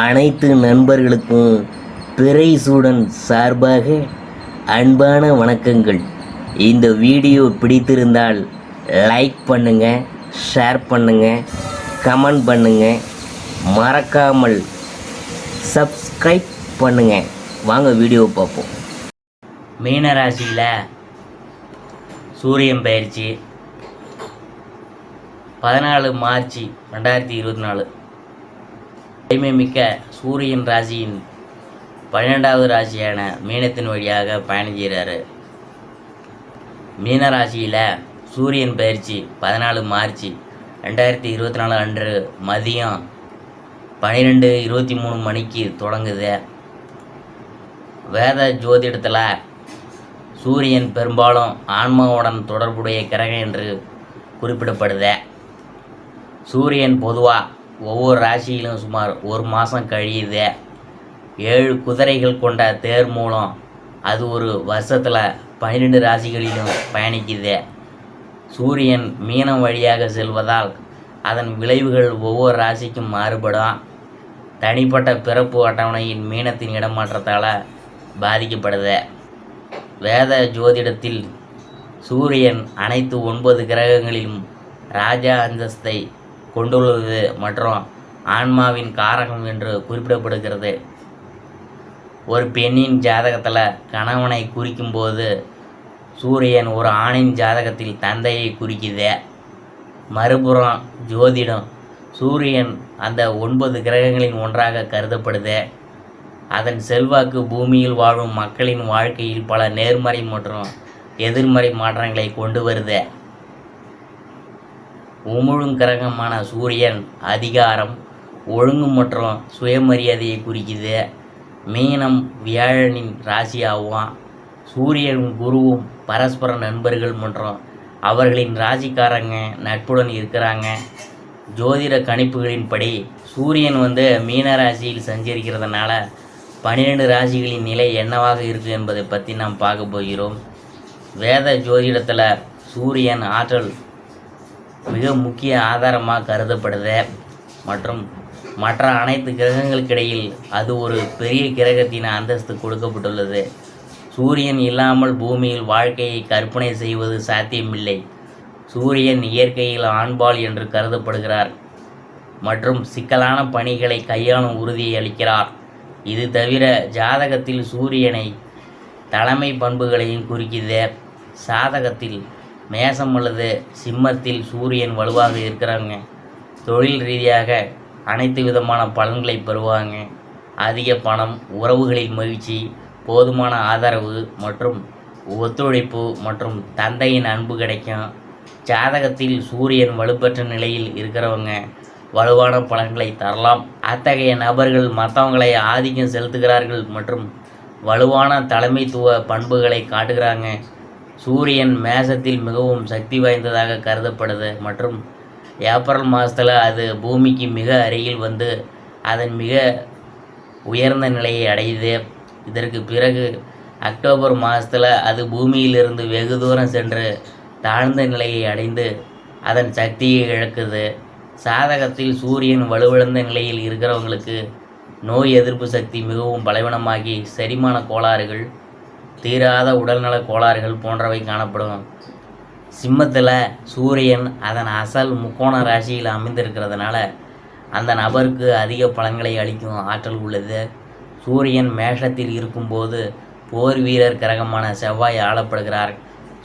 அனைத்து நண்பர்களுக்கும் பிறைசூடன் சார்பாக அன்பான வணக்கங்கள். இந்த வீடியோ பிடித்திருந்தால் லைக் பண்ணுங்கள், ஷேர் பண்ணுங்கள், கமெண்ட் பண்ணுங்கள், மறக்காமல் சப்ஸ்கிரைப் பண்ணுங்கள். வாங்க வீடியோ பார்ப்போம். மீனராசியில் சூரியன் பயிற்சி 14 மார்ச் 2024. வலிமை மிக்க சூரியன் ராசியின் 12வது ராசியான மீனத்தின் வழியாக பயணம் செய்கிறாரு. மீனராசியில் சூரியன் பயிற்சி 14 மார்ச் 2024 அன்று மதியம் 12:23 மணிக்கு தொடங்குது. வேத ஜோதிடத்தில் சூரியன் பெரும்பாலும் ஆன்மாவுடன் தொடர்புடைய கிரகம் என்று குறிப்பிடப்படுது. சூரியன் பொதுவாக ஒவ்வொரு ராசியிலும் சுமார் ஒரு மாதம் கழியுது. 7 குதிரைகள் கொண்ட தேர் மூலம் அது ஒரு வருஷத்தில் 12 ராசிகளிலும் பயணிக்குது. சூரியன் மீனம் வழியாக செல்வதால் அதன் விளைவுகள் ஒவ்வொரு ராசிக்கும் மாறுபடும். தனிப்பட்ட பிறப்பு அட்டவணையின் மீனத்தின் இடமாற்றத்தால் பாதிக்கப்படுது. வேத ஜோதிடத்தில் சூரியன் அனைத்து 9 கிரகங்களிலும் ராஜா அந்தஸ்தை கொண்டுள்ளது மற்றும் ஆன்மாவின் காரகம் என்று குறிப்பிடப்படுகிறது. ஒரு பெண்ணின் ஜாதகத்தில் கணவனை குறிக்கும்போது சூரியன் ஒரு ஆணின் ஜாதகத்தில் தந்தையை குறிக்குது. மறுபுறம் ஜோதிடம் சூரியன் அந்த 9 கிரகங்களின் ஒன்றாக கருதப்படுது. அதன் செல்வாக்கு பூமியில் வாழும் மக்களின் வாழ்க்கையில் பல நேர்மறை மற்றும் எதிர்மறை மாற்றங்களை கொண்டு வருது. உமிழும் கிரகமான சூரியன் அதிகாரம், ஒழுங்கு மற்றும் சுயமரியாதையை குறிக்குது. மீனம் வியாழனின் ராசியாகும். சூரியனும் குருவும் பரஸ்பர நண்பர்கள் மற்றும் அவர்களின் ராசிக்காரங்க நட்புடன் இருக்கிறாங்க. ஜோதிட கணிப்புகளின்படி சூரியன் மீன ராசியில் சஞ்சரிக்கிறதுனால 12 ராசிகளின் நிலை என்னவாக இருக்குது என்பதை பற்றி நாம் பார்க்க போகிறோம். வேத ஜோதிடத்தில் சூரியன் ஆற்றல் மிக முக்கிய ஆதாரமாக கருதப்படுது மற்றும் மற்ற அனைத்து கிரகங்களுக்கிடையில் அது ஒரு பெரிய கிரகத்தின் அந்தஸ்து கொடுக்கப்பட்டுள்ளது. சூரியன் இல்லாமல் பூமியில் வாழ்க்கையை கற்பனை செய்வது சாத்தியமில்லை. சூரியன் இயற்கையில் ஆண்பால் என்று கருதப்படுகிறார் மற்றும் சிக்கலான பணிகளை கையாளும் உறுதியை அளிக்கிறார். இது தவிர ஜாதகத்தில் சூரியனை தலைமை பண்புகளையும் குறிக்குது. சாதகத்தில் மேசம் அல்லது சிம்மத்தில் சூரியன் வலுவாக இருக்கிறாங்க. தொழில் ரீதியாக அனைத்து விதமான பலன்களை பெறுவாங்க. அதிக பணம், உறவுகளில் மகிழ்ச்சி, போதுமான ஆதரவு மற்றும் ஒத்துழைப்பு மற்றும் தந்தையின் அன்பு கிடைக்கும். ஜாதகத்தில் சூரியன் வலுப்பெற்ற நிலையில் இருக்கிறவங்க வலுவான பலன்களை தரலாம். அத்தகைய நபர்கள் மற்றவங்களை ஆதிக்கம் செலுத்துகிறார்கள் மற்றும் வலுவான தலைமைத்துவ பண்புகளை காட்டுகிறாங்க. சூரியன் மேசத்தில் மிகவும் சக்தி வாய்ந்ததாக கருதப்படுது மற்றும் ஏப்ரல் மாதத்தில் அது பூமிக்கு மிக அருகில் அதன் மிக உயர்ந்த நிலையை அடையுது. இதற்கு பிறகு அக்டோபர் மாதத்தில் அது பூமியிலிருந்து வெகு தூரம் சென்று தாழ்ந்த நிலையை அடைந்து அதன் சக்தியை இழக்குது. சாதகத்தில் சூரியன் வலுவிழந்த நிலையில் இருக்கிறவங்களுக்கு நோய் எதிர்ப்பு சக்தி மிகவும் பலவீனமாகி செரிமான கோளாறுகள், தீராத உடல்நல கோளாறுகள் போன்றவை காணப்படும். சிம்மத்தில் சூரியன் அதன் அசல் முக்கோண ராசியில் அமைந்திருக்கிறதுனால அந்த நபருக்கு அதிக பலன்களை அளிக்கும் ஆற்றல் உள்ளது. சூரியன் மேஷத்தில் இருக்கும்போது போர் வீரர் கிரகமான செவ்வாய் ஆளப்படுகிறார்.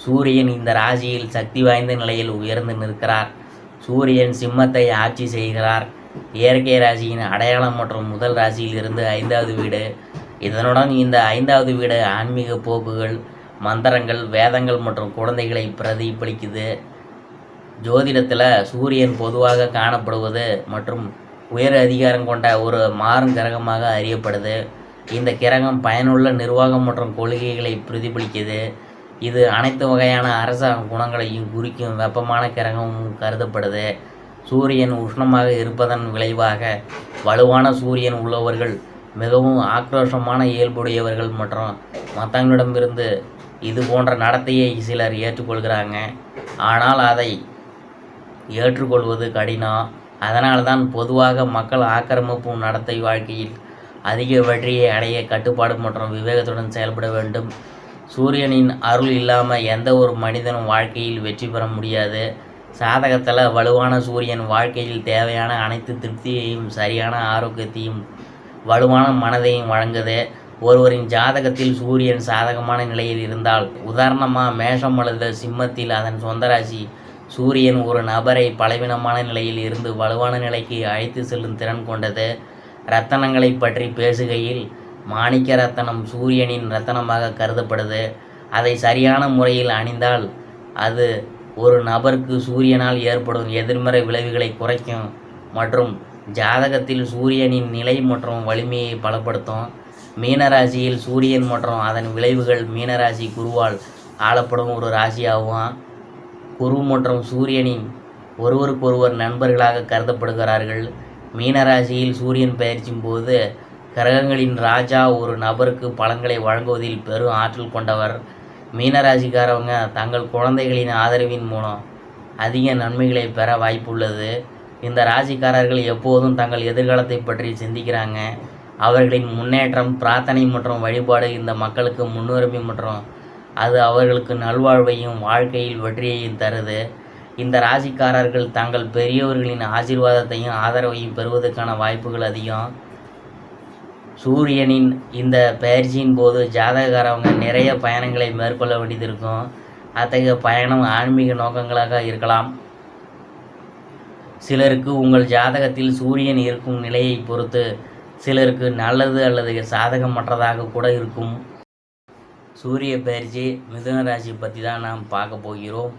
சூரியன் இந்த ராசியில் சக்தி வாய்ந்த நிலையில் உயர்ந்து நிற்கிறார். சூரியன் சிம்மத்தை ஆட்சி செய்கிறார். இயற்கை ராசியின் அடையாளம் மற்றும் முதல் ராசியில் இருந்து 5வது வீடு. இதனுடன் இந்த 5வது வீடு ஆன்மீக போக்குகள், மந்திரங்கள், வேதங்கள் மற்றும் குழந்தைகளை பிரதிபலிக்குது. ஜோதிடத்தில் சூரியன் பொதுவாக காணப்படுவது மற்றும் உயர் அதிகாரம் கொண்ட ஒரு மாறும் கிரகமாக அறியப்படுது. இந்த கிரகம் பயனுள்ள நிர்வாகம் மற்றும் கொள்கைகளை பிரதிபலிக்குது. இது அனைத்து வகையான அரசாங்க குணங்களையும் குறிக்கும் வெப்பமான கிரகமும் கருதப்படுது. சூரியன் உஷ்ணமாக இருப்பதன் விளைவாக வலுவான சூரியன் உள்ளவர்கள் மிகவும் ஆக்ரோஷமான இயல்புடையவர்கள் மற்றும் மற்றவங்களிடமிருந்து இது போன்ற நடத்தையை சிலர் ஏற்றுக்கொள்கிறாங்க. ஆனால் அதை ஏற்றுக்கொள்வது கடினம். அதனால்தான் பொதுவாக மக்கள் ஆக்கிரமிப்பு நடத்தை வாழ்க்கையில் அதிக வெற்றியை அடைய கட்டுப்பாடு மற்றும் விவேகத்துடன் செயல்பட வேண்டும். சூரியனின் அருள் இல்லாமல் எந்த ஒரு மனிதனும் வாழ்க்கையில் வெற்றி பெற முடியாது. சாதகத்தில் வலுவான சூரியன் வாழ்க்கையில் தேவையான அனைத்து திருப்தியையும் சரியான ஆரோக்கியத்தையும் வலுவான மனதையும் வழங்குது. ஒருவரின் ஜாதகத்தில் சூரியன் சாதகமான நிலையில் இருந்தால், உதாரணமாக மேஷம் அல்லது சிம்மத்தில் அதன் சொந்த ராசி சூரியன் ஒரு நபரை பலவீனமான நிலையில் இருந்து வலுவான நிலைக்கு அழைத்து செல்லும் திறன் கொண்டது. இரத்தனங்களை பற்றி பேசுகையில் மாணிக்க ரத்தனம் சூரியனின் இரத்தனமாக கருதப்படுது. அதை சரியான முறையில் அணிந்தால் அது ஒரு நபருக்கு சூரியனால் ஏற்படும் எதிர்மறை விளைவுகளை குறைக்கும் மற்றும் ஜாதகத்தில் சூரியனின் நிலை மற்றும் வலிமையை பலப்படுத்தும். மீனராசியில் சூரியன் மற்றும் அதன் விளைவுகள் மீனராசி குருவால் ஆளப்படும் ஒரு ராசியாகும். குரு மற்றும் சூரியனின் ஒருவருக்கொருவர் நண்பர்களாக கருதப்படுகிறார்கள். மீனராசியில் சூரியன் பயிற்சியும் போது கிரகங்களின் ராஜா ஒரு நபருக்கு பலன்களை வழங்குவதில் பெரும் ஆற்றல் கொண்டவர். மீனராசிக்காரவங்க தங்கள் குழந்தைகளின் ஆதரவின் மூலம் அதிக நன்மைகளை பெற வாய்ப்புள்ளது. இந்த ராசிக்காரர்கள் எப்போதும் தங்கள் எதிர்காலத்தை பற்றி சிந்திக்கிறாங்க. அவர்களின் முன்னேற்றம், பிரார்த்தனை மற்றும் வழிபாடு இந்த மக்களுக்கு முன்னுரிமை மற்றும் அது அவர்களுக்கு நல்வாழ்வையும் வாழ்க்கையில் வெற்றியையும் தருது. இந்த ராசிக்காரர்கள் தங்கள் பெரியவர்களின் ஆசீர்வாதத்தையும் ஆதரவையும் பெறுவதற்கான வாய்ப்புகள் அதிகம். சூரியனின் இந்த பயிற்சியின் போது ஜாதகக்காரவங்க நிறைய பயணங்களை மேற்கொள்ள வேண்டியது இருக்கும். அத்தகைய பயணம் ஆன்மீக நோக்கங்களாக இருக்கலாம். சிலருக்கு உங்கள் ஜாதகத்தில் சூரியன் இருக்கும் நிலையை பொறுத்து சிலருக்கு நல்லது அல்லது சாதகமற்றதாக கூட இருக்கும். சூரிய பயிற்சி மிதுன ராசி பற்றி தான் நாம் பார்க்க போகிறோம்.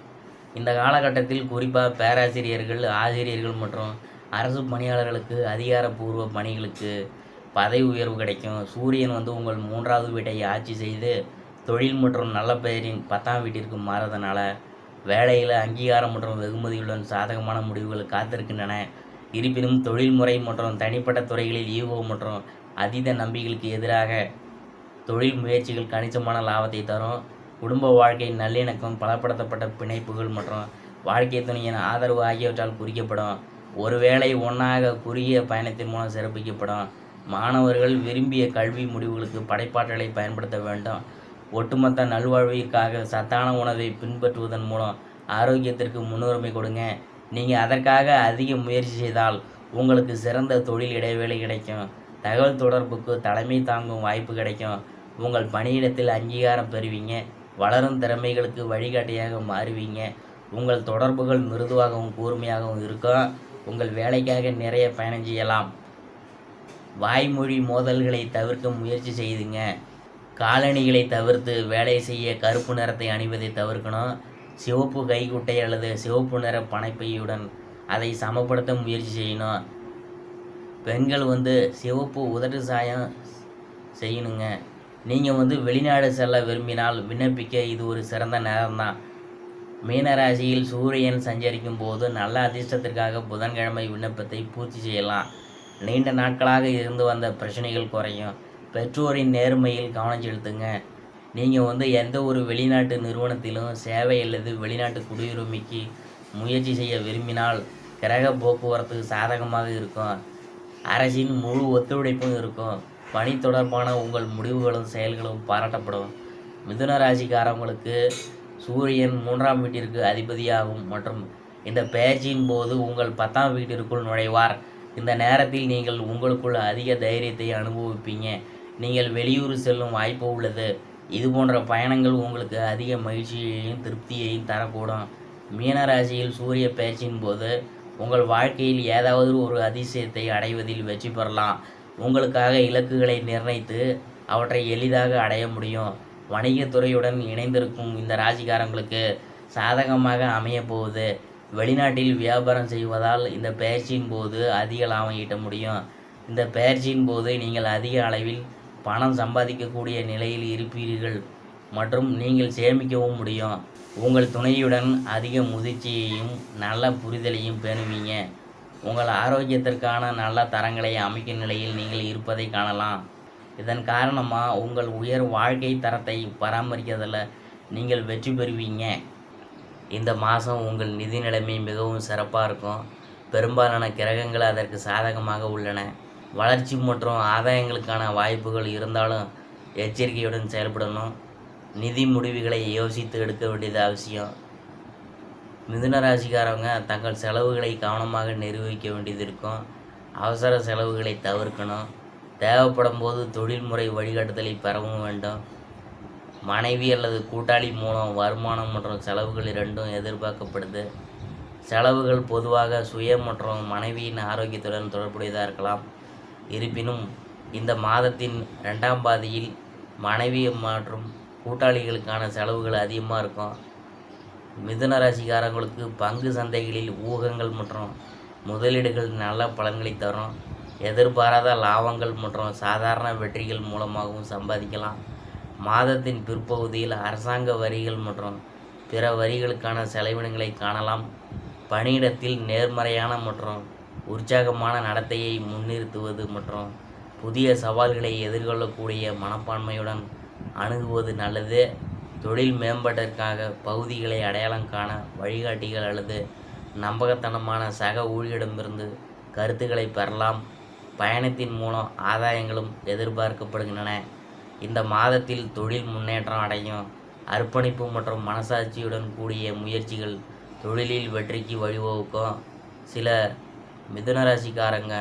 இந்த காலகட்டத்தில் குறிப்பாக பேராசிரியர்கள், ஆசிரியர்கள் மற்றும் அரசு பணியாளர்களுக்கு அதிகாரப்பூர்வ பணிகளுக்கு பதவி உயர்வு கிடைக்கும். சூரியன் உங்கள் 3வது வீட்டை ஆட்சி செய்து தொழில் மற்றும் நல்ல பெயரின் 10ஆம் வீட்டிற்கு மாறுறதுனால வேலையில் அங்கீகாரம் மற்றும் வெகுமதியுடன் சாதகமான முடிவுகள் காத்திருக்கின்றன. இருப்பினும் தொழில்முறை மற்றும் தனிப்பட்ட துறைகளில் ஈகோ மற்றும் அதீத நம்பிக்கைகளுக்கு எதிராக தொழில் முயற்சிகள் கணிசமான லாபத்தை தரும். குடும்ப வாழ்க்கை நல்லிணக்கம், பலப்படுத்தப்பட்ட பிணைப்புகள் மற்றும் வாழ்க்கை துணையின் ஆதரவு ஆகியவற்றால் குறிக்கப்படும். ஒருவேளை ஒன்றாக குறுகிய பயணத்தின் மூலம் சிறப்பிக்கப்படும். மாணவர்கள் விரும்பிய கல்வி முடிவுகளுக்கு படைப்பாற்றலை பயன்படுத்த வேண்டும். ஒட்டுமொத்த நல்வாழ்விற்காக சத்தான உணவை பின்பற்றுவதன் மூலம் ஆரோக்கியத்திற்கு முன்னுரிமை கொடுங்க. நீங்கள் அதற்காக அதிக முயற்சி செய்தால் உங்களுக்கு சிறந்த தொழில் இடைவேளை கிடைக்கும். தகவல் தொடர்புக்கு தலைமை தாங்கும் வாய்ப்பு கிடைக்கும். உங்கள் பணியிடத்தில் அங்கீகாரம் பெறுவீங்க. வளரும் திறமைகளுக்கு வழிகாட்டியாக மாறுவீங்க. உங்கள் தொடர்புகள் மிருதுவாகவும் கூர்மையாகவும் இருக்கும். உங்கள் வேலைக்காக நிறைய பயணம் செய்யலாம். வாய்மொழி மோதல்களை தவிர்க்க முயற்சி செய்துங்க. காலணிகளை தவிர்த்து வேலை செய்ய கருப்பு நிறத்தை அணிவதை தவிர்க்கணும். சிவப்பு கைக்குட்டை அல்லது சிவப்பு நிற பனைப்பையுடன் அதை சமப்படுத்த முயற்சி செய்யணும். பெண்கள் சிவப்பு உதடு சாயம் செய்யணுங்க. நீங்கள் வெளிநாடு செல்ல விரும்பினால் விண்ணப்பிக்க இது ஒரு சிறந்த நேரம்தான். மீனராசியில் சூரியன் சஞ்சரிக்கும் போது நல்ல அதிர்ஷ்டத்திற்காக புதன்கிழமை விண்ணப்பத்தை பூர்த்தி செய்யலாம். நீண்ட நாட்களாக இருந்து வந்த பிரச்சனைகள் குறையும். பெற்றோரின் நேர்மையில் கவனம் செலுத்துங்க. நீங்கள் எந்த ஒரு வெளிநாட்டு நிறுவனத்திலும் சேவை அல்லது வெளிநாட்டு குடியுரிமைக்கு முயற்சி செய்ய விரும்பினால் கிரக போக்குவரத்து சாதகமாக இருக்கும். அரசின் முழு ஒத்துழைப்பும் இருக்கும். பணி தொடர்பான உங்கள் முடிவுகளும் செயல்களும் பாராட்டப்படும். மிதுன ராசிக்காரங்களுக்கு சூரியன் 3ஆம் வீட்டிற்கு அதிபதியாகும் மற்றும் இந்த பெயர்ச்சியின் போது உங்கள் 10ஆம் வீட்டிற்குள் நுழைவார். இந்த நேரத்தில் நீங்கள் உங்களுக்குள் அதிக தைரியத்தை அனுபவிப்பீங்க. நீங்கள் வெளியூர் செல்லும் வாய்ப்பு உள்ளது. இது போன்ற பயணங்கள் உங்களுக்கு அதிக மகிழ்ச்சியையும் திருப்தியையும் தரக்கூடும். மீனராசியில் சூரிய பெயர்ச்சியின் போது உங்கள் வாழ்க்கையில் ஏதாவது ஒரு அதிசயத்தை அடைவதில் வெற்றி பெறலாம். உங்களுக்காக இலக்குகளை நிர்ணயித்து அவற்றை எளிதாக அடைய முடியும். வணிகத்துறையுடன் இணைந்திருக்கும் இந்த ராசிக்காரங்களுக்கு சாதகமாக அமையப்போகுது. வெளிநாட்டில் வியாபாரம் செய்வதால் இந்த பெயர்ச்சியின் போது அதிக லாபம் ஈட்ட முடியும். இந்த பெயர்ச்சியின் போது நீங்கள் அதிக அளவில் பணம் சம்பாதிக்கக்கூடிய நிலையில் இருப்பீர்கள் மற்றும் நீங்கள் சேமிக்கவும் முடியும். உங்கள் துணையுடன் அதிக முதிர்ச்சியையும் நல்ல புரிதலையும் பேணுவீங்க. உங்கள் ஆரோக்கியத்திற்கான நல்ல தரங்களை அமைக்கும் நிலையில் நீங்கள் இருப்பதை காணலாம். இதன் காரணமாக உங்கள் உயர் வாழ்க்கை தரத்தை பராமரிக்கிறதில் நீங்கள் வெற்றி பெறுவீங்க. இந்த மாதம் உங்கள் நிதி நிலைமை மிகவும் சிறப்பாக இருக்கும். பெரும்பாலான கிரகங்கள் அதற்கு சாதகமாக உள்ளன. வளர்ச்சி மற்றும் ஆதாயங்களுக்கான வாய்ப்புகள் இருந்தாலும் எச்சரிக்கையுடன் செயல்படணும். நிதி முடிவுகளை யோசித்து எடுக்க வேண்டியது அவசியம். மிதுன ராசிக்காரவங்க தங்கள் செலவுகளை கவனமாக நிர்வகிக்க வேண்டியது இருக்கும். அவசர செலவுகளை தவிர்க்கணும். தேவைப்படும் போது தொழில்முறை வழிகாட்டுதலை பெறவும் வேண்டும். மனைவி அல்லது கூட்டாளி மூலம் வருமானம் மற்றும் செலவுகள் இரண்டும் எதிர்பார்க்கப்படுது. செலவுகள் பொதுவாக சுய மற்றும் மனைவியின் ஆரோக்கியத்துடன் தொடர்புடையதாக இருக்கலாம். இருப்பினும் இந்த மாதத்தின் 2ஆம் பாதியில் மனைவி மற்றும் கூட்டாளிகளுக்கான செலவுகள் அதிகமாக இருக்கும். மிதுன ராசிக்காரங்களுக்கு பங்கு சந்தைகளில் ஊகங்கள் மற்றும் முதலீடுகள் நல்ல பலன்களை தரும். எதிர்பாராத லாபங்கள் மற்றும் சாதாரண வெற்றிகள் மூலமாகவும் சம்பாதிக்கலாம். மாதத்தின் பிற்பகுதியில் அரசாங்க வரிகள் மற்றும் பிற வரிகளுக்கான செலவினங்களை காணலாம். பணியிடத்தில் நேர்மறையான மற்றும் உற்சாகமான நடத்தையை முன்னிறுத்துவது மற்றும் புதிய சவால்களை எதிர்கொள்ளக்கூடிய மனப்பான்மையுடன் அணுகுவது நல்லது. தொழில் மேம்பாட்டிற்காக பகுதிகளை அடையாளம் காண வழிகாட்டிகள் அல்லது நம்பகத்தனமான சக ஊழியரிடமிருந்து கருத்துக்களை பெறலாம். பயணத்தின் மூலம் ஆதாயங்களும் எதிர்பார்க்கப்படுகின்றன. இந்த மாதத்தில் தொழில் முன்னேற்றம் அடையும். அர்ப்பணிப்பு மற்றும் மனசாட்சியுடன் கூடிய முயற்சிகள் தொழிலில் வெற்றிக்கு வழிவகுக்கும். சில மிதுன ராசிக்காரங்க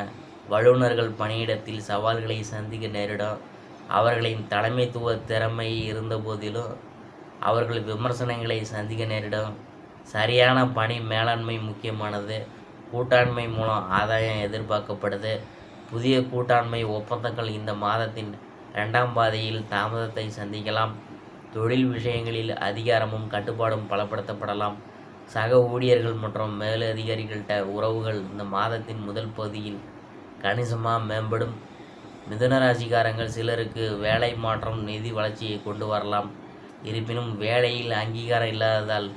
வல்லுநர்கள் பணியிடத்தில் சவால்களை சந்திக்க நேரிடும். அவர்களின் தலைமைத்துவ திறமை இருந்தபோதிலும் அவர்கள் விமர்சனங்களை சந்திக்க நேரிடும். சரியான பணி மேலாண்மை முக்கியமானது. கூட்டாண்மை மூலம் ஆதாயம் எதிர்பார்க்கப்படுது. புதிய கூட்டாண்மை ஒப்பந்தங்கள் இந்த மாதத்தின் 2ஆம் பாதியில் தாமதத்தை சந்திக்கலாம். தொழில் விஷயங்களில் அதிகாரமும் கட்டுப்பாடும் பலப்படுத்தப்படலாம். சக ஊழியர்கள் மற்றும் மேலதிகாரிகள்கிட்ட உறவுகள் இந்த மாதத்தின் முதல் பகுதியில் கணிசமாக மேம்படும். மிதுன ராசிக்காரங்கள் சிலருக்கு வேலை மாற்றம் நிதி வளர்ச்சியை கொண்டு வரலாம். இருப்பினும் வேலையில் அங்கீகாரம் இல்லாததால்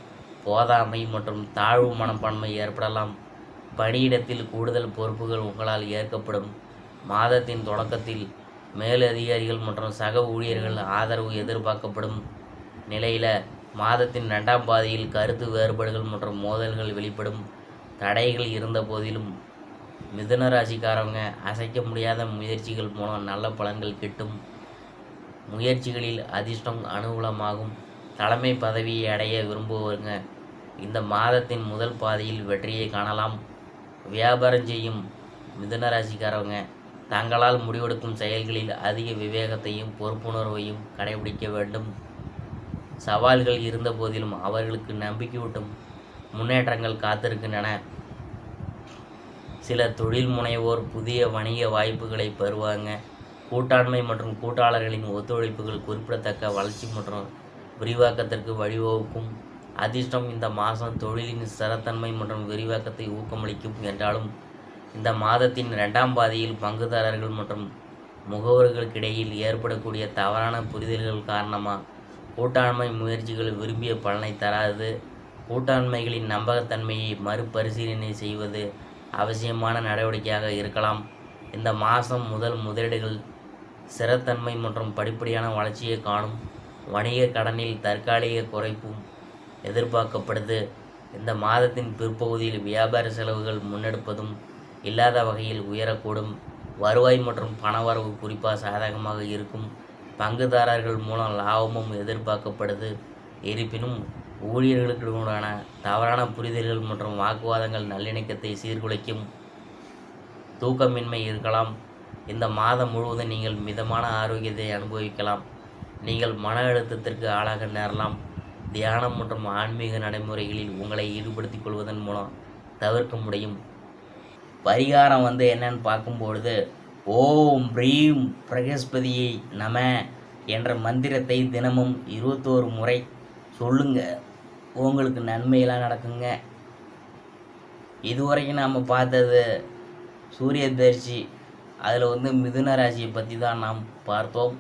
போதாமை மற்றும் தாழ்வு மனப்பான்மை ஏற்படலாம். பணியிடத்தில் கூடுதல் பொறுப்புகள் உங்களால் ஏற்கப்படும். மாதத்தின் தொடக்கத்தில் மேலதிகாரிகள் மற்றும் சக ஊழியர்கள் ஆதரவு எதிர்பார்க்கப்படும் நிலையில் மாதத்தின் 2ஆம் பாதியில் கருத்து வேறுபாடுகள் மற்றும் மோதல்கள் வெளிப்படும். தடைகள் இருந்த போதிலும் மிதுன ராசிக்காரவங்க அசைக்க முடியாத முயற்சிகள் மூலம் நல்ல பலன்கள் கிட்டும். முயற்சிகளில் அதிர்ஷ்டம் அனுகூலமாகும். தலைமை பதவியை அடைய விரும்புவங்க இந்த மாதத்தின் முதல் பாதியில் வெற்றியை காணலாம். வியாபாரம் செய்யும் மிதுன ராசிக்காரவங்க தங்களால் முடிவெடுக்கும் செயல்களில் அதிக விவேகத்தையும் பொறுப்புணர்வையும் கடைபிடிக்க வேண்டும். சவால்கள் இருந்த போதிலும் அவர்களுக்கு நம்பிக்கையூட்டும் முன்னேற்றங்கள் காத்திருக்கின்றன. சில தொழில் முனைவோர் புதிய வணிக வாய்ப்புகளை பெறுவாங்க. கூட்டாண்மை மற்றும் கூட்டாளர்களின் ஒத்துழைப்புகள் குறிப்பிடத்தக்க வளர்ச்சி மற்றும் விரிவாக்கத்திற்கு வழிவகுக்கும். அதிர்ஷ்டம் இந்த மாதம் தொழிலின் ஸ்திரத்தன்மை மற்றும் விரிவாக்கத்தை ஊக்கமளிக்கும் என்றாலும் இந்த மாதத்தின் 2ஆம் பாதியில் பங்குதாரர்கள் மற்றும் முகவர்களுக்கிடையில் ஏற்படக்கூடிய தவறான புரிதல்கள் காரணமாக கூட்டாண்மை முயற்சிகள் விரும்பிய பலனை தராது. கூட்டாண்மைகளின் நம்பகத்தன்மையை மறுபரிசீலனை செய்வது அவசியமான நடவடிக்கையாக இருக்கலாம். இந்த மாதம் முதலீடுகள் ஸ்திரத்தன்மை மற்றும் படிப்படியான வளர்ச்சியை காணும். வணிக கடனில் தற்காலிக குறைப்பும் எதிர்பார்க்கப்படுது. இந்த மாதத்தின் பிற்பகுதியில் வியாபார செலவுகள் முன்னெடுப்பதும் இல்லாத வகையில் உயரக்கூடும். வருவாய் மற்றும் பணவரவு குறிப்பாக சாதகமாக இருக்கும். பங்குதாரர்கள் மூலம் லாபமும் எதிர்பார்க்கப்படுது. இருப்பினும் ஊழியர்களுடனான தவறான புரிதல்கள் மற்றும் வாக்குவாதங்கள் நல்லிணக்கத்தை சீர்குலைக்கும். தூக்கமின்மை இருக்கலாம். இந்த மாதம் முழுவதும் நீங்கள் மிதமான ஆரோக்கியத்தை அனுபவிக்கலாம். நீங்கள் மன அழுத்தத்திற்கு ஆளாக நேரலாம். தியானம் மற்றும் ஆன்மீக நடைமுறைகளில் உங்களை ஈடுபடுத்திக் கொள்வதன் மூலம் தவிர்க்க முடியும். பரிகாரம் என்னன்னு பார்க்கும்பொழுது ஓம் ப்ரீம் பிரகஸ்பதியை நம என்ற மந்திரத்தை தினமும் 21 முறை சொல்லுங்க. உங்களுக்கு நன்மையெல்லாம் நடக்குங்க. இதுவரைக்கும் நாம் பார்த்தது சூரிய பயிற்சி. அதில் மிதுன ராசியை பற்றி தான் நாம் பார்த்தோம்.